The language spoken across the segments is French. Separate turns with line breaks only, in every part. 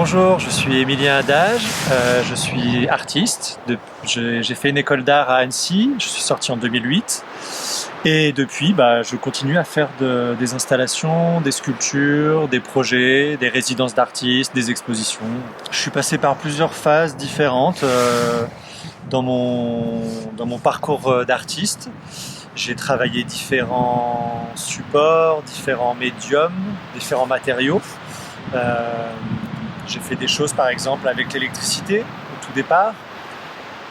Bonjour, je suis Émilien Adage, je suis artiste. J'ai fait une école d'art à Annecy, je suis sorti en 2008 et depuis je continue à faire des installations, des sculptures, des projets, des résidences d'artistes, des expositions. Je suis passé par plusieurs phases différentes dans mon parcours d'artiste. J'ai travaillé différents supports, différents médiums, différents matériaux. Euh, j'ai fait des choses par exemple avec l'électricité au tout départ,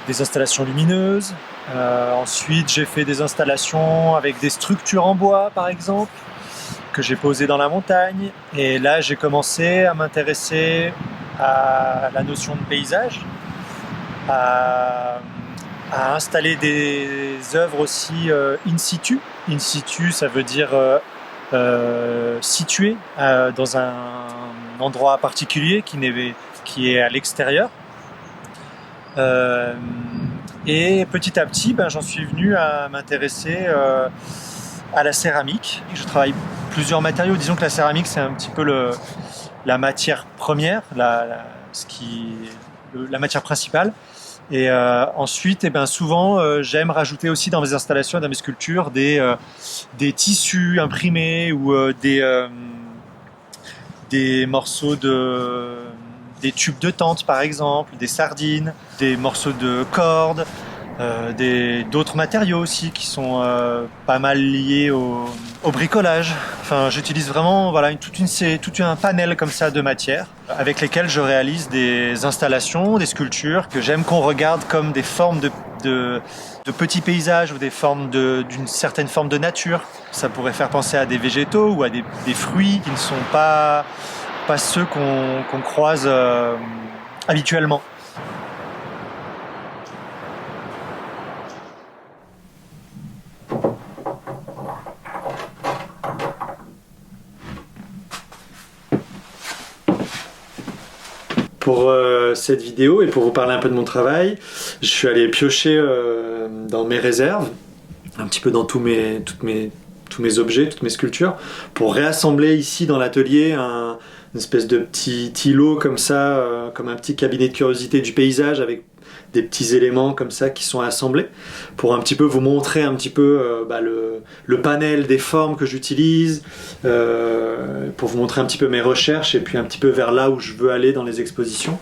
des installations lumineuses. Ensuite j'ai fait des installations avec des structures en bois par exemple, que j'ai posées dans la montagne. Et là j'ai commencé à m'intéresser à la notion de paysage, à, à installer des œuvres aussi in situ. In situ ça veut dire situé dans un endroit particulier qui est à l'extérieur. Et petit à petit, j'en suis venu à m'intéresser à la céramique. Je travaille plusieurs matériaux. Disons que la céramique, c'est un petit peu la matière première, la matière principale. Et ensuite, souvent, j'aime rajouter aussi dans mes installations et dans mes sculptures des tissus imprimés ou des morceaux des tubes de tente par exemple, des sardines, des morceaux de cordes, d'autres matériaux aussi qui sont pas mal liés au bricolage. Enfin, j'utilise vraiment tout un panel comme ça de matières avec lesquelles je réalise des installations, des sculptures que j'aime qu'on regarde comme des formes de petits paysages ou des formes d'une certaine forme de nature. Ça pourrait faire penser à des végétaux ou à des fruits qui ne sont pas ceux qu'on croise habituellement. Pour cette vidéo et pour vous parler un peu de mon travail, je suis allé piocher dans mes réserves, un petit peu dans tous mes objets, toutes mes sculptures, pour réassembler ici dans l'atelier une espèce de petit îlot comme ça, comme un petit cabinet de curiosité du paysage avec des petits éléments comme ça qui sont assemblés pour un petit peu vous montrer un petit peu le panel des formes que j'utilise, pour vous montrer un petit peu mes recherches et puis un petit peu vers là où je veux aller dans les expositions.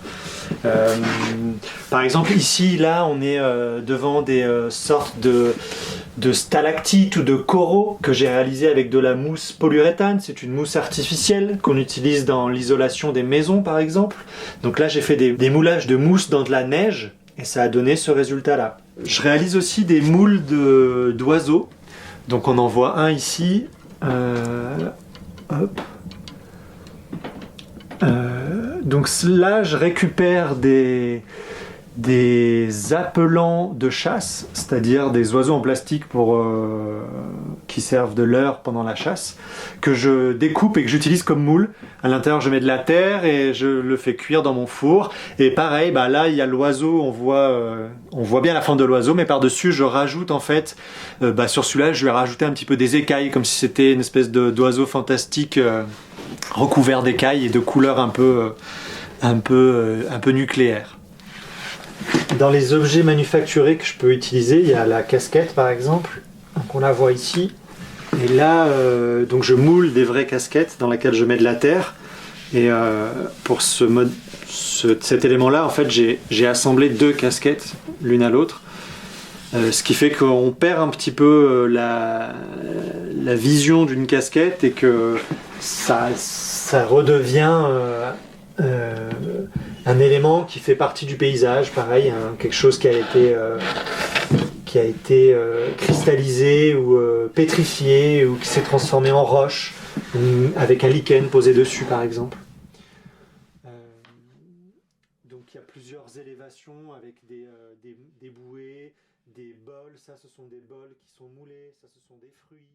Par exemple ici, là on est devant des sortes de stalactites ou de coraux que j'ai réalisés avec de la mousse polyuréthane. C'est une mousse artificielle qu'on utilise dans l'isolation des maisons par exemple. Donc là j'ai fait des moulages de mousse dans de la neige et ça a donné ce résultat là. Je réalise aussi des moules d'oiseaux. Donc on en voit un ici. Hop. Donc là je récupère des appelants de chasse, c'est-à-dire des oiseaux en plastique qui servent de leurre pendant la chasse, que je découpe et que j'utilise comme moule. À l'intérieur je mets de la terre et je le fais cuire dans mon four. Et pareil, là il y a l'oiseau, on voit bien la forme de l'oiseau, mais par-dessus je rajoute en fait, sur celui-là je vais rajouter un petit peu des écailles, comme si c'était une espèce d'oiseau fantastique recouvert d'écailles et de couleurs un peu nucléaires. Dans les objets manufacturés que je peux utiliser, il y a la casquette par exemple, donc on la voit ici. Et là, donc je moule des vraies casquettes dans lesquelles je mets de la terre. Et pour cet élément-là, en fait, j'ai assemblé deux casquettes l'une à l'autre. Ce qui fait qu'on perd un petit peu la vision d'une casquette et que ça redevient un élément qui fait partie du paysage, pareil, quelque chose qui a été cristallisé ou pétrifié ou qui s'est transformé en roche avec un lichen posé dessus par exemple. Donc il y a plusieurs élévations avec des bouées, des bols, ça ce sont des bols qui sont moulés, ça ce sont des fruits.